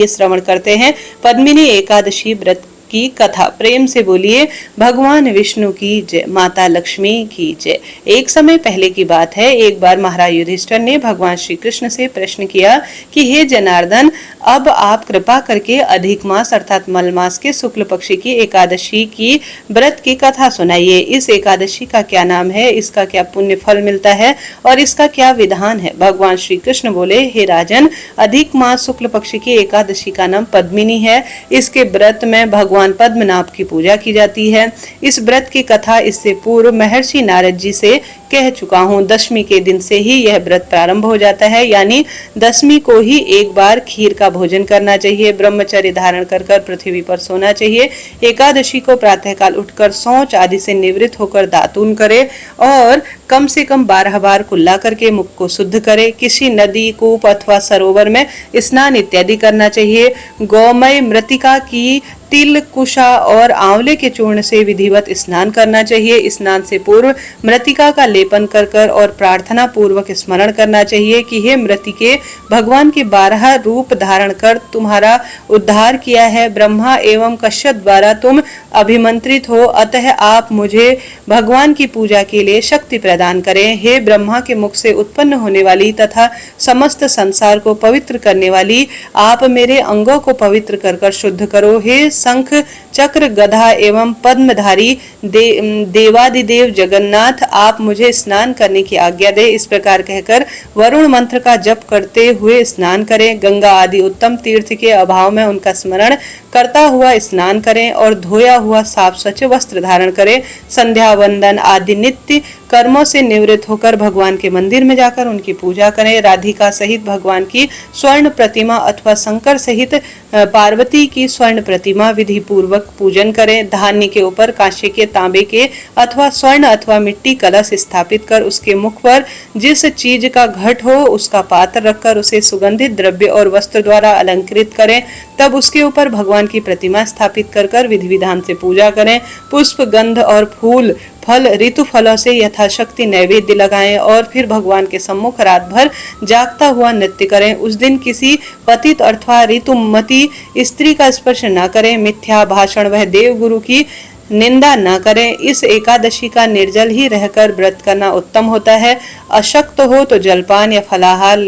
श्रवण करते हैं पद्मिनी एकादशी व्रत की कथा। प्रेम से बोलिए भगवान विष्णु की जय, माता लक्ष्मी की जय। एक समय पहले की बात है, एक बार महाराज युधिष्ठिर ने भगवान श्री कृष्ण से प्रश्न किया कि हे जनार्दन, अब आप कृपा करके अधिक मास अर्थात मल मास के शुक्ल पक्ष की एकादशी की व्रत की कथा सुनाइए। इस एकादशी का क्या नाम है, इसका क्या पुण्य फल मिलता है और इसका क्या विधान है। भगवान श्री कृष्ण बोले, हे राजन, अधिक मास शुक्ल पक्ष की एकादशी का नाम पद्मिनी है। इसके व्रत में भगवान पद्मनाभ की पूजा की जाती है। इस व्रत की कथा इससे पूर्व महर्षि नारद जी से कह चुका हूँ। दशमी के दिन से ही यह व्रत प्रारंभ हो जाता है, यानी दशमी को ही एक बार खीर का भोजन करना चाहिए, ब्रह्मचर्य धारण कर पृथ्वी पर सोना चाहिए। एकादशी को प्रातःकाल उठकर शौच आदि से निवृत्त होकर दातून करे और कम से कम 12 बार कुल्ला करके मुख को शुद्ध करे। किसी नदी, कूप अथवा सरोवर में स्नान इत्यादि करना चाहिए। गौमय मृतिका की तिल, कुशा और आंवले के चूर्ण से विधिवत स्नान करना चाहिए। स्नान से पूर्व मृतिका का लेपन कर और प्रार्थना पूर्वक स्मरण करना चाहिए कि हे मृतिके, भगवान के 12 रूप धारण कर तुम्हारा उद्धार किया है। ब्रह्मा एवं कश्यप द्वारा तुम अभिमंत्रित हो, अतः आप मुझे भगवान की पूजा के लिए शक्ति प्रदान करें। हे ब्रह्मा के मुख से उत्पन्न होने वाली तथा समस्त संसार को पवित्र करने वाली, आप मेरे अंगों को पवित्र कर शुद्ध करो। हे शंख, चक्र, गदा एवं पद्मधारी देवादिदेव जगन्नाथ, आप मुझे स्नान करने की आज्ञा दे। इस प्रकार कहकर वरुण मंत्र का जप करते हुए स्नान करें। गंगा आदि उत्तम तीर्थ के अभाव में उनका स्मरण करता हुआ स्नान करें और धोया हुआ साफ स्वच्छ वस्त्र धारण करें। संध्या वंदन आदि नित्य कर्मों से निवृत्त होकर भगवान के मंदिर में जाकर उनकी पूजा करें। राधिका सहित भगवान की स्वर्ण प्रतिमा अथवा शंकर सहित पार्वती की स्वर्ण प्रतिमा विधि पूर्वक पूजन करें। धान्य के ऊपर कांसे के, तांबे के अथवा स्वर्ण अथवा मिट्टी कलश स्थापित कर उसके मुख पर जिस चीज का घट हो उसका पात्र रखकर उसे सुगंधित द्रव्य और वस्त्र द्वारा अलंकृत करें। तब उसके ऊपर भगवान की प्रतिमा स्थापित कर विधि विधान से पूजा करें। पुष्प, गंध और फूल, फल, ऋतु फलों से यथाशक्ति नैवेद्य लगाएं और फिर भगवान के सम्मुख रात भर जागता हुआ नृत्य करें। उस दिन किसी पतित अथवा ऋतुमती स्त्री का स्पर्श न करें। मिथ्या भाषण व देव गुरु की निंदा न करें। इस एकादशी का निर्जल ही रहकर व्रत करना उत्तम होता है। अशक्त हो तो जलपान या फलाहार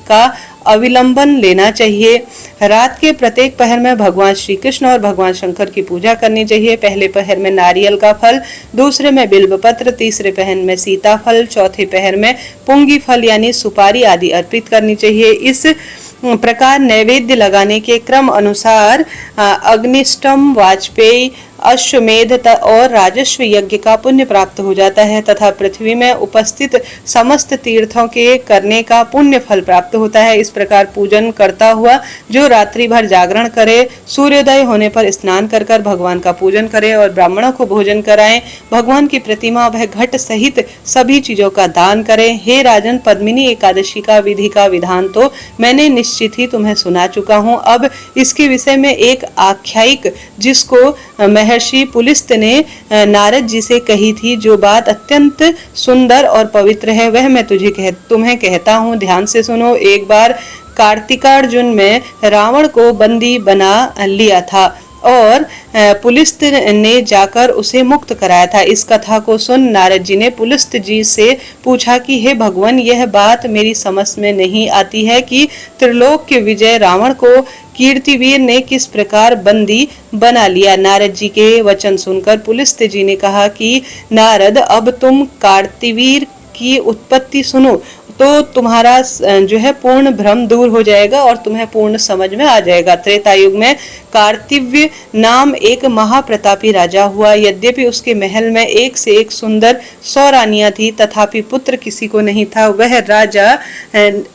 का अविलंबन लेना चाहिए। रात के प्रत्येक पहर में भगवान श्री कृष्ण और भगवान शंकर की पूजा करनी चाहिए। पहले पहर में नारियल का फल, दूसरे में बिल्व पत्र, तीसरे पहर में सीताफल, चौथे पहर में पुंगी फल यानी सुपारी आदि अर्पित करनी चाहिए। इस प्रकार नैवेद्य लगाने के क्रम अनुसार अग्निष्टम, वाजपेयी, अश्वमेध और राजस्व यज्ञ का पुण्य प्राप्त हो जाता है तथा पृथ्वी में उपस्थित समस्त तीर्थों के करने का पुण्य फल प्राप्त होता है। इस प्रकार पूजन करता हुआ जो रात्रि भर जागरण करे, सूर्योदय होने पर स्नान कर भगवान का पूजन करे और ब्राह्मणों को भोजन कराएं। भगवान की प्रतिमा वह घट सहित सभी चीजों का दान करें। हे राजन, पद्मिनी एकादशी का विधि का विधान तो मैंने निश्चित ही तुम्हें सुना चुका हूँ। अब इसके विषय में एक आख्यायिक जिसको महर्षि पुलिस्त ने नारद जी से कही थी, जो बात अत्यंत सुंदर और पवित्र है, वह मैं तुम्हें कहता हूँ, ध्यान से सुनो। एक बार कार्तिकार्जुन में रावण को बंदी बना लिया था और पुलिस्त ने जाकर उसे मुक्त कराया था। इस कथा को सुन नारद जी ने पुलिस्त जी से पूछा कि हे भगवान, यह बात मेरी समझ में नहीं आती है कि त्रिलोक के विजय रावण को कीर्तिवीर ने किस प्रकार बंदी बना लिया। नारद जी के वचन सुनकर पुलिस्त जी ने कहा कि नारद, अब तुम कार्तिवीर की उत्पत्ति सुनो तो तुम्हारा जो है पूर्ण भ्रम दूर हो जाएगा और तुम्हें पूर्ण समझ में आ जाएगा। त्रेता युग में कार्तिव्य नाम एक महाप्रतापी राजा हुआ। यद्यपि उसके महल में एक से एक सुंदर 100 रानियां थी, तथापि पुत्र किसी को नहीं था।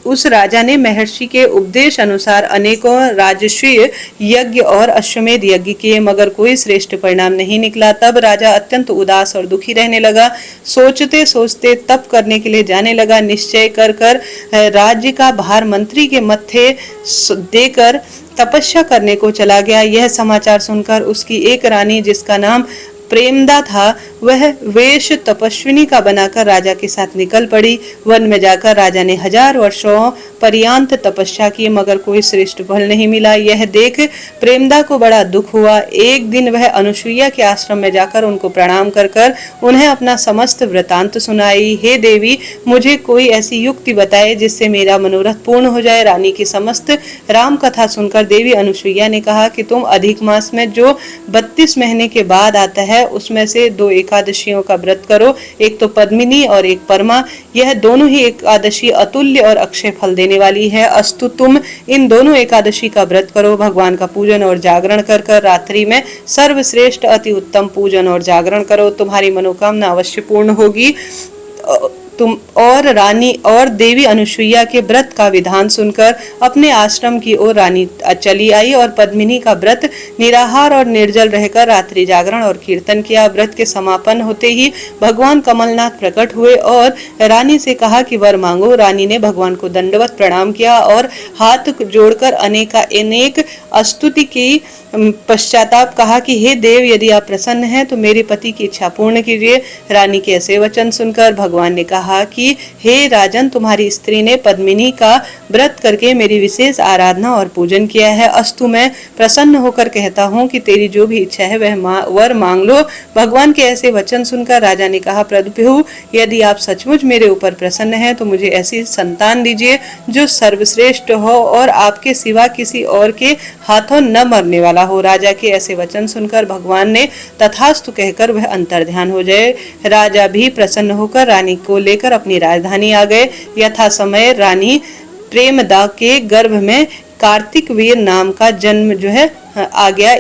उस राजा ने महर्षि के उपदेश अनुसार अनेकों राजस्वीय यज्ञ और अश्वमेध यज्ञ किए, मगर कोई श्रेष्ठ परिणाम नहीं निकला। तब राजा अत्यंत उदास और दुखी रहने लगा। सोचते सोचते तप करने के लिए जाने लगा। निश्चय कर राज्य का भार मंत्री के मत्थे देकर तपस्या करने को चला गया। यह समाचार सुनकर उसकी एक रानी जिसका नाम प्रेमदा था वह वेश तपस्विनी का बनाकर राजा के साथ निकल पड़ी। वन में जाकर राजा ने 1000 वर्षों पर्यंत तपस्या की मगर कोई श्रेष्ठ फल नहीं मिला। यह देख प्रेमदा को बड़ा दुख हुआ। एक दिन वह अनुसुईया के आश्रम में जाकर उनको प्रणाम कर उन्हें अपना समस्त वृतांत सुनाई। हे देवी, मुझे कोई ऐसी युक्ति बताए जिससे मेरा मनोरथ पूर्ण हो जाए। रानी की समस्त राम कथा सुनकर देवी अनुसुईया ने कहा कि तुम अधिक मास में जो 32 महीने के बाद आता है उसमें से 2 एकादशियों का व्रत करो, एक तो पद्मिनी और एक परमा। यह दोनों ही एकादशी अतुल्य और अक्षय फल देने वाली है। अस्तु तुम इन दोनों एकादशी का व्रत करो, भगवान का पूजन और जागरण कर रात्रि में सर्वश्रेष्ठ अति उत्तम पूजन और जागरण करो, तुम्हारी मनोकामना अवश्य पूर्ण होगी। तुम और रानी और देवी अनुसुईया के व्रत का विधान सुनकर अपने आश्रम की ओर रानी चली आई और पद्मिनी का व्रत निराहार और निर्जल रहकर रात्रि जागरण और कीर्तन किया। व्रत के समापन होते ही भगवान कमलनाथ प्रकट हुए और रानी से कहा कि वर मांगो। रानी ने भगवान को दंडवत प्रणाम किया और हाथ जोड़कर अनेक स्तुति की पश्चाताप कहा कि हे देव, यदि आप प्रसन्न हैं तो मेरे पति की इच्छा पूर्ण कीजिए। रानी के ऐसे वचन सुनकर भगवान ने कहा कि हे राजन, तुम्हारी स्त्री ने पद्मिनी का व्रत करके मेरी विशेष आराधना और पूजन किया है। अस्तु मैं प्रसन्न होकर कहता हूँ कि तेरी जो भी इच्छा है वह वर मांग लो। भगवान के ऐसे वचन सुनकर राजा ने कहा, प्रभु, यदि आप सचमुच मेरे ऊपर प्रसन्न हैं तो मुझे ऐसी संतान दीजिए जो सर्वश्रेष्ठ हो और आपके सिवा किसी और के हाथों न मरने वाला हो। राजा के ऐसे वचन सुनकर भगवान ने तथास्तु कहकर वह अंतर्ध्यान हो जाए। राजा भी प्रसन्न होकर रानी को लेकर अपनी राजधानी आ गए। यथा समय रानी प्रेमदा के गर्भ में कार्तिक वीर नाम का जन्म आ गया,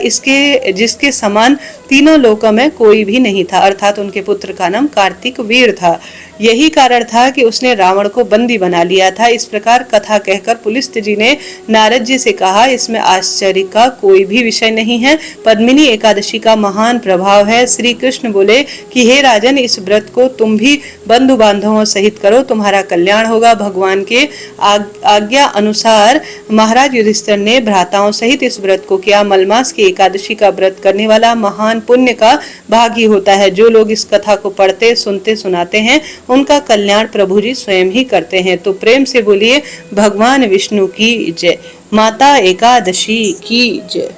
जिसके समान तीनों लोकों में कोई भी नहीं था, अर्थात उनके पुत्र का नाम कार्तिक वीर था। यही कारण था कि उसने रावण को बंदी बना लिया था। इस प्रकार कथा कहकर पुलिस्त जी ने नारद जी से कहा, इसमें आश्चर्य का कोई भी विषय नहीं है। पद्मिनी एकादशी का महान प्रभाव है। श्री कृष्ण बोले कि हे राजन, इस व्रत को तुम भी बंधु बांधवों सहित करो, तुम्हारा कल्याण होगा। भगवान के आज्ञा अनुसार महाराज युधिष्ठिर ने भ्राताओं सहित इस व्रत को किया। मलमास की एकादशी का व्रत करने वाला महान पुण्य का भागी होता है। जो लोग इस कथा को पढ़ते, सुनते, सुनाते हैं उनका कल्याण प्रभु जी स्वयं ही करते हैं। तो प्रेम से बोलिए भगवान विष्णु की जय, माता एकादशी की जय।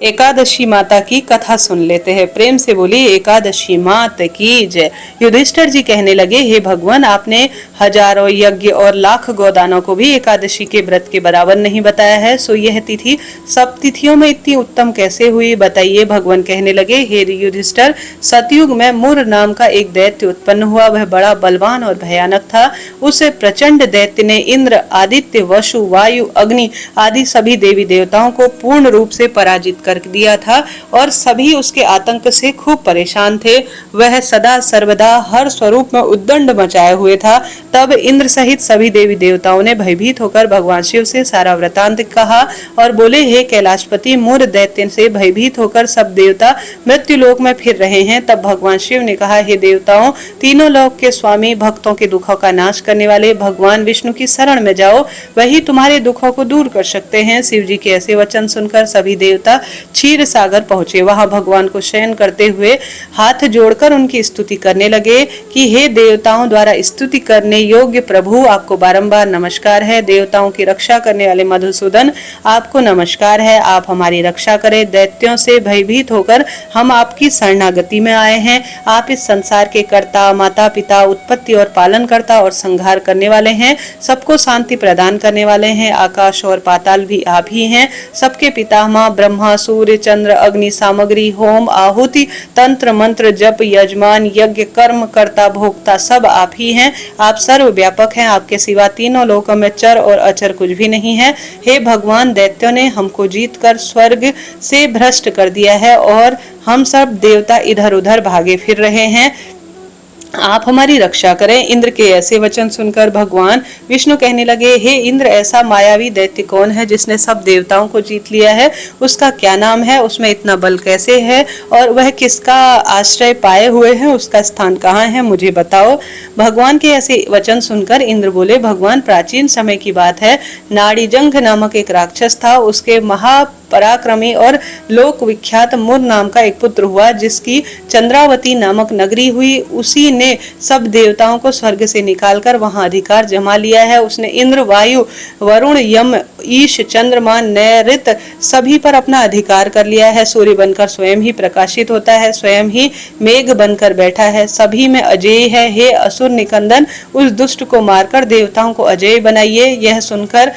एकादशी माता की कथा सुन लेते हैं। प्रेम से बोलिए एकादशी मात की जय। युधिष्ठिर जी कहने लगे, हे भगवान, आपने हजारों यज्ञ और लाख गोदानों को भी एकादशी के व्रत के बराबर नहीं बताया है, सो यह तिथि सब तिथियों में इतनी उत्तम कैसे हुई, बताइए। भगवान कहने लगे, हे युधिष्ठिर, सतयुग में मुर नाम का एक दैत्य उत्पन्न हुआ। वह बड़ा बलवान और भयानक था। उस प्रचंड दैत्य ने इंद्र, आदित्य, वसु, वायु, अग्नि आदि सभी देवी देवताओं को पूर्ण रूप से पराजित कर दिया था और सभी उसके आतंक से खूब परेशान थे। वह सदा सर्वदा हर स्वरूप में उद्दंड मचाए हुए था। तब इंद्र सहित सभी देवी देवताओं ने भयभीत होकर भगवान शिव से सारा वृतांत कहा और बोले, हे कैलाशपति, मूर दैत्य से भयभीत होकर सब देवता मृत्यु लोक में फिर रहे हैं। तब भगवान शिव ने कहा, हे देवताओं, तीनों लोक के स्वामी, भक्तों के दुखों का नाश करने वाले भगवान विष्णु की शरण में जाओ, वही तुम्हारे दुखों को दूर कर सकते हैं। शिव जी के ऐसे वचन सुनकर सभी देवता क्षीर सागर पहुंचे। वहां भगवान को शयन करते हुए हाथ जोड़कर उनकी स्तुति करने लगे कि हे देवताओं द्वारा स्तुति करने योग्य प्रभु, आपको बारंबार नमस्कार है। देवताओं की रक्षा करने वाले मधुसूदन, आपको नमस्कार है। आप हमारी रक्षा करें। दैत्यों से भयभीत होकर हम आपकी शरणागति में आए हैं। आप इस संसार के कर्ता, माता पिता, उत्पत्ति और पालन करता और संहार करने वाले हैं। सबको शांति प्रदान करने वाले हैं। आकाश और पाताल भी आप ही हैं। सबके पितामह ब्रह्मा, सूर्य, चंद्र, अग्नि, सामग्री, होम, आहुति, तंत्र, मंत्र, जप, यजमान, यज्ञ, कर्म, कर्ता, भोक्ता सब आप ही हैं। आप सर्व व्यापक हैं। आपके सिवा तीनों लोकों में चर और अचर कुछ भी नहीं है। हे भगवान, दैत्यों ने हमको जीतकर स्वर्ग से भ्रष्ट कर दिया है और हम सब देवता इधर उधर भागे फिर रहे हैं। आप हमारी रक्षा करें। इंद्र के ऐसे वचन सुनकर भगवान विष्णु कहने लगे, हे इंद्र, ऐसा मायावी दैत्य कौन है जिसने सब देवताओं को जीत लिया है? उसका क्या नाम है? उसमें इतना बल कैसे है? और वह किसका आश्रय पाए हुए है? उसका स्थान कहाँ है? मुझे बताओ। भगवान के ऐसे वचन सुनकर इंद्र बोले, भगवान, प्राचीन समय की बात है, नाड़ीजंघ नामक एक राक्षस था। उसके पराक्रमी और लोक विख्यात मुर नाम का एक पुत्र हुआ, जिसकी चंद्रावती नामक नगरी हुई। उसी ने सब देवताओं को स्वर्ग से निकालकर वहां अधिकार जमा लिया है। उसने इंद्र, वायु, वरुण, यम, ईश, चंद्रमा, नैऋत सभी पर अपना अधिकार कर लिया है। सूर्य बनकर स्वयं ही प्रकाशित होता है, स्वयं ही मेघ बनकर बैठा है, सभी में अजेय है। हे असुर निकंदन, उस दुष्ट को मारकर देवताओं को अजेय बनाइए। यह सुनकर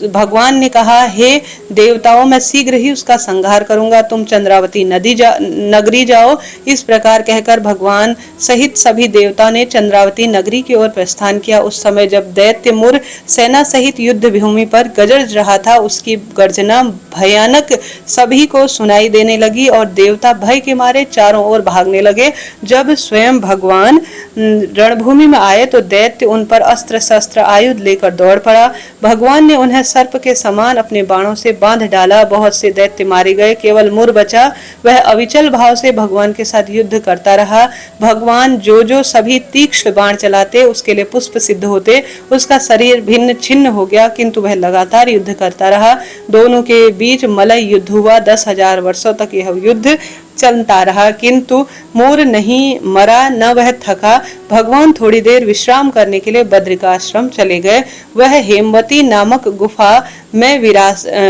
भगवान ने कहा, हे देवताओं, मैं शीघ्र ही उसका संहार करूंगा। तुम चंद्रावती नगरी जाओ। इस प्रकार कहकर भगवान सहित सभी देवताओं ने चंद्रावती नगरी की ओर प्रस्थान किया। उस समय जब दैत्य मुर सेना सहित युद्ध भूमि पर गरज रहा था, उसकी गर्जना भयानक सभी को सुनाई देने लगी और देवता भय के मारे चारों ओर भागने लगे। जब स्वयं भगवान रणभूमि में आए तो दैत्य उन पर अस्त्र शस्त्र आयुध लेकर दौड़ पड़ा। भगवान ने उन्हें सर्प के समान अपने बाणों से बांध डाला। बहुत से दैत्य मारे गए, केवल मुर बचा। वह अविचल भाव से भगवान के साथ युद्ध करता रहा। भगवान जो सभी तीक्ष्ण बाण चलाते उसके लिए पुष्प सिद्ध होते। उसका शरीर भिन्न छिन्न हो गया, किंतु वह लगातार युद्ध करता रहा। दोनों के बीच मलय युद्ध हुआ। 10,000 वर्षों तक यह युद्ध चलता रहा, किंतु मोर नहीं मरा, न वह थका। भगवान थोड़ी देर विश्राम करने के लिए बद्रिकाश्रम चले गए। वह हेमवती नामक गुफा में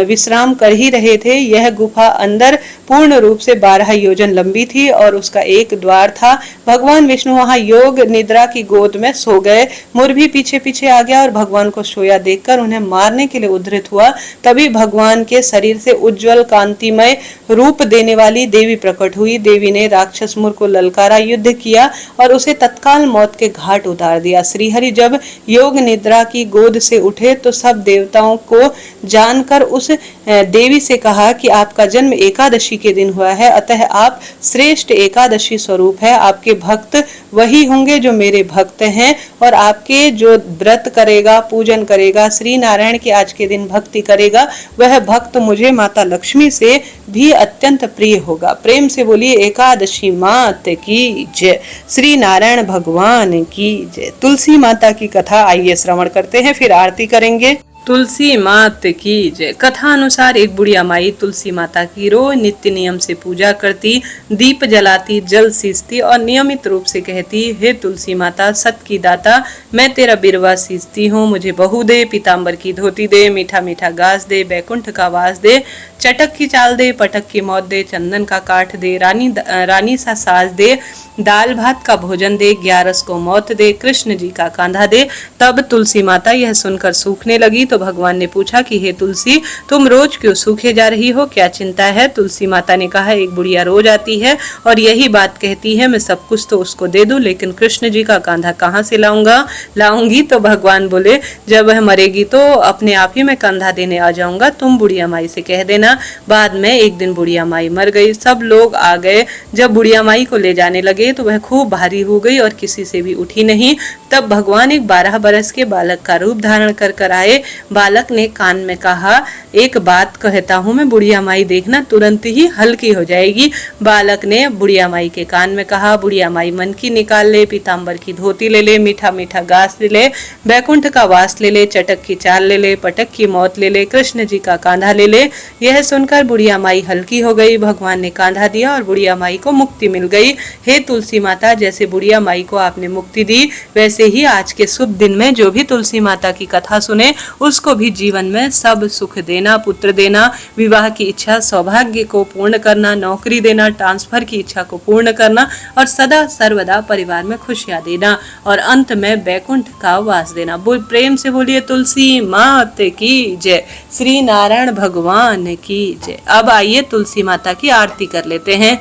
विश्राम कर ही रहे थे। यह गुफा अंदर पूर्ण रूप से 12 योजन लंबी थी और उसका एक द्वार था। भगवान विष्णु वहां योग निद्रा की गोद में सो गए। मोर भी पीछे पीछे आ गया और भगवान को सोया देखकर उन्हें मारने के लिए उद्धृत हुआ। तभी भगवान के शरीर से उज्जवल कांतिमय रूप देने वाली देवी प्रकट हुई। देवी ने राक्षस मुर को ललकारा, युद्ध किया और उसे तत्काल मौत के घाट उतार दिया। श्रीहरि जब योग निद्रा की गोद से उठे तो सब देवताओं को जानकर उस देवी से कहा कि आपका जन्म एकादशी के दिन हुआ है, अतः आप श्रेष्ठ एकादशी स्वरूप है। आपके भक्त वही होंगे जो मेरे भक्त हैं, और आपके जो व्रत करेगा, पूजन करेगा, श्री नारायण की आज के दिन भक्ति करेगा, वह भक्त मुझे माता लक्ष्मी से भी अत्यंत प्रिय होगा। प्रेम से बोलिए एकादशी मात की जय, श्री नारायण भगवान की जय। तुलसी माता की कथा आइए श्रवण करते हैं, फिर आरती करेंगे। तुलसी मात की जय। कथा अनुसार एक बुढ़िया माई तुलसी माता की रोज नित्य नियम से पूजा करती, दीप जलाती, जल सींचती और नियमित रूप से कहती, हे तुलसी माता, सत की दाता, मैं तेरा बिरवा सींचती हूँ, मुझे बहू दे, पीताम्बर की धोती दे, मीठा मीठा घास दे, बैकुंठ का वास दे, चटक की चाल दे, पटक की मौत दे, चंदन का काठ दे, रानी सा साज दे, दाल भात का भोजन दे, 11 को मौत दे, कृष्ण जी का कांधा दे। तब तुलसी माता यह सुनकर सूखने लगी तो भगवान ने पूछा कि हे तुलसी, तुम रोज क्यों सूखे जा रही हो, क्या चिंता है? तुलसी माता ने कहा, एक बुढ़िया रोज आती है और यही बात कहती है, मैं सब कुछ तो उसको दे दूं, लेकिन कृष्ण जी का कांधा कहाँ से लाऊंगी। तो भगवान बोले, जब वह मरेगी तो अपने आप ही मैं कंधा देने आ जाऊंगा, तुम बुढ़िया माई से कह देना। बाद में एक दिन बुढ़िया माई मर गई, सब लोग आ गए। जब बुढ़िया माई को ले जाने लगे तो वह खूब भारी हो गई और किसी से भी उठी नहीं। तब भगवान एक 12 बरस के बालक का रूप धारण कर आए। बालक ने कान में कहा, एक बात कहता हूँ मैं, बुढ़िया माई देखना तुरंत ही हल्की हो जाएगी। बालक ने बुढ़िया माई के कान में कहा, बुढ़िया माई मन की निकाल ले, पीताम्बर की धोती ले ले, मीठा मीठा घास ले ले, बैकुंठ का वास ले ले, चटक की चाल ले ले, पटक की मौत ले ले, कृष्ण जी का कांधा ले ले। यह सुनकर बुढ़िया माई हल्की हो गई। भगवान ने कांधा दिया और बुढ़िया माई को मुक्ति मिल गई। हे तुलसी माता, जैसे बुढ़िया माई को आपने मुक्ति दी, वैसे ही आज के शुभ दिन में जो भी तुलसी माता की कथा सुने उसको भी जीवन में सब सुख देना, पुत्र देना, विवाह की इच्छा, सौभाग्य को पूर्ण करना, नौकरी देना, ट्रांसफर की इच्छा को पूर्ण करना और सदा सर्वदा परिवार में खुशियां देना और अंत में बैकुंठ का वास देना। प्रेम से बोलिए तुलसी मात की जय, श्री नारायण भगवान की जय। अब आइए तुलसी माता की आरती कर लेते हैं।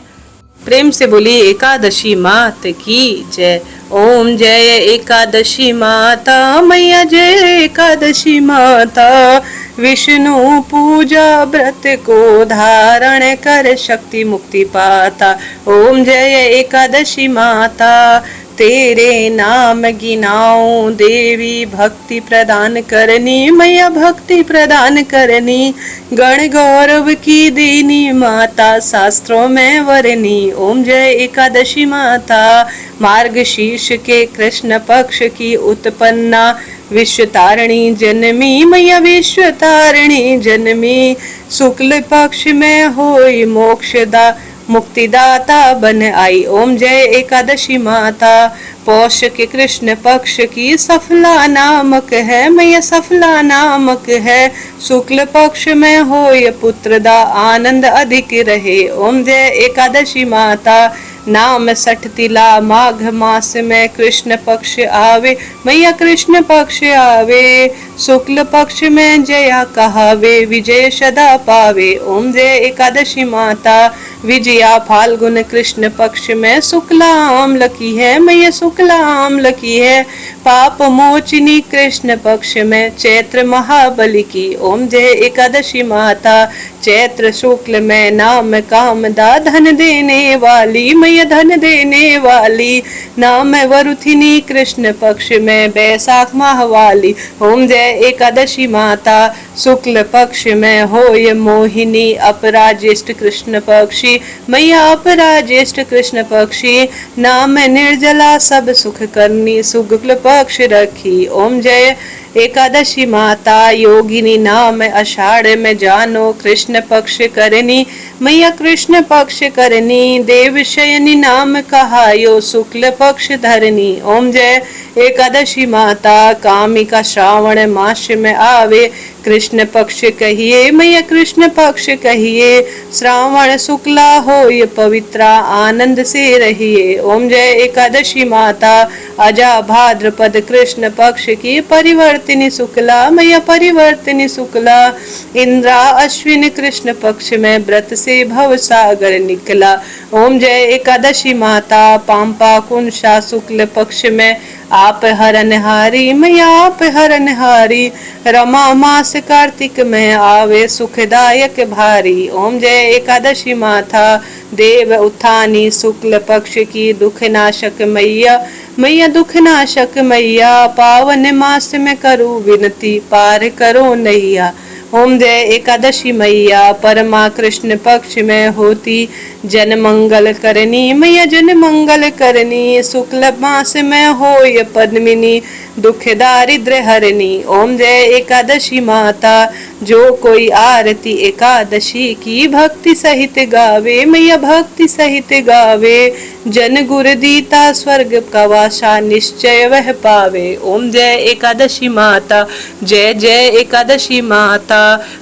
प्रेम से बोलिए एकादशी मात की जय। ओम जय एकादशी माता मैया, जय एकादशी माता, विष्णु पूजा व्रत को धारण कर शक्ति मुक्ति पाता। ओम जय एकादशी माता, तेरे नाम गिनाऊं देवी भक्ति प्रदान करनी, मैया भक्ति प्रदान करनी। गण गौरव की दीनी माता शास्त्रों में वरनी, ओम जय एकादशी माता। मार्गशीर्ष के कृष्ण पक्ष की उत्पन्ना, विश्व तारिणी जन्मी, मैया विश्व तारिणी जन्मी। शुक्ल पक्ष में होई मोक्षदा, मुक्तिदाता बन आई, ओम जय एकादशी माता। पौष के कृष्ण पक्ष की सफला नामक है, मैया सफला नामक है। शुक्ल पक्ष में होय पुत्रदा, आनंद अधिक रहे, ओम जय एकादशी माता। नाम सठ तिला, माघ मास में कृष्ण पक्ष आवे, मैया कृष्ण पक्ष आवे। शुक्ल पक्ष में जया कहावे, विजय सदा पावे, ओम जय एकादशी माता। विजया फाल्गुन कृष्ण पक्ष में शुक्ला आम्ल की है, मैया शुक्ला आम्ल की है। पाप मोचिनी कृष्ण पक्ष में चैत्र महाबली की, ओम जय एकादशी माता। चैत्र शुक्ल में नाम कामदा, धन देने वाली, मैया धन देने वाली। नाम वरुथिनी कृष्ण पक्ष में बैसाख माह वाली, ओम जय एकादशी माता। शुक्ल पक्ष में होय मोहिनी अपराज्येष्ठ कृष्ण पक्षी, मैया अपराज्येष्ठ कृष्ण पक्षी। नाम निर्जला सब सुख करनी, शुक्ल पक्ष रखी, ओम जय एकादशी माता। योगिनी नाम आषाढ़ में जानो, कृष्ण पक्ष करनी, मैया कृष्ण पक्ष करनी। देव शयनी नाम कहायो, शुक्ल पक्ष धरनी, ओम जय एकादशी माता। कामिका श्रावण मास में आवे, कृष्ण पक्ष कहिए, मैया कृष्ण पक्ष कहिए। श्रावण शुक्ला होय पवित्रा, आनंद से रहिए, ओम जय एकादशी माता। अजा भाद्रपद कृष्ण पक्ष की परिवर्तिनी शुक्ला, मैया परिवर्तिनी शुक्ला। इंद्रा अश्विन कृष्ण पक्ष में व्रत से भव सागर निकला, ओम जय एकादशी माता। पांपा कुंशा शुक्ल पक्ष में आप हरनहारी, मैया आप हरनहारी। रमा मास कार्तिक में आवे, सुखदायक भारी, ओम जय एकादशी माता। देव उत्थानी शुक्ल पक्ष की दुख नाशक मैया, मैया दुख नाशक मैया। पावन मास में करूं विनती, पार करो नैया, ओम जय एकादशी मैया। परमा कृष्ण पक्ष में होती जन मंगल करनी, मैया जन मंगल करनी। शुक्ल मास में होय पद्मिनी, दुख दारिद्र हरनी, ओम जय एकादशी माता। जो कोई आरती एकादशी की भक्ति सहित गावे, मैया भक्ति सहित गावे। जन गुर दीता स्वर्ग का वासा, निश्चय वह पावे, ओम जय एकादशी माता। जय जय एकादशी माता।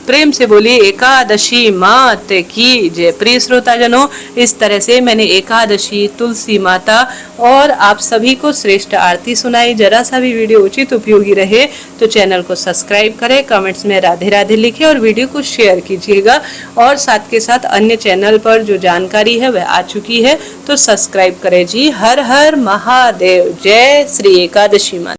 प्रेम से बोलिए एकादशी मात की जय। प्रिय श्रोताजनों, इस तरह से मैंने एकादशी, तुलसी माता और आप सभी को श्रेष्ठ आरती सुनाई। जरा सा भी वीडियो उचित उपयोगी रहे तो चैनल को सब्सक्राइब करें, कमेंट्स में राधे राधे लिखें और वीडियो को शेयर कीजिएगा। और साथ के साथ अन्य चैनल पर जो जानकारी है वह आ चुकी है तो सब्सक्राइब करें जी। हर हर महादेव। जय श्री एकादशी माता।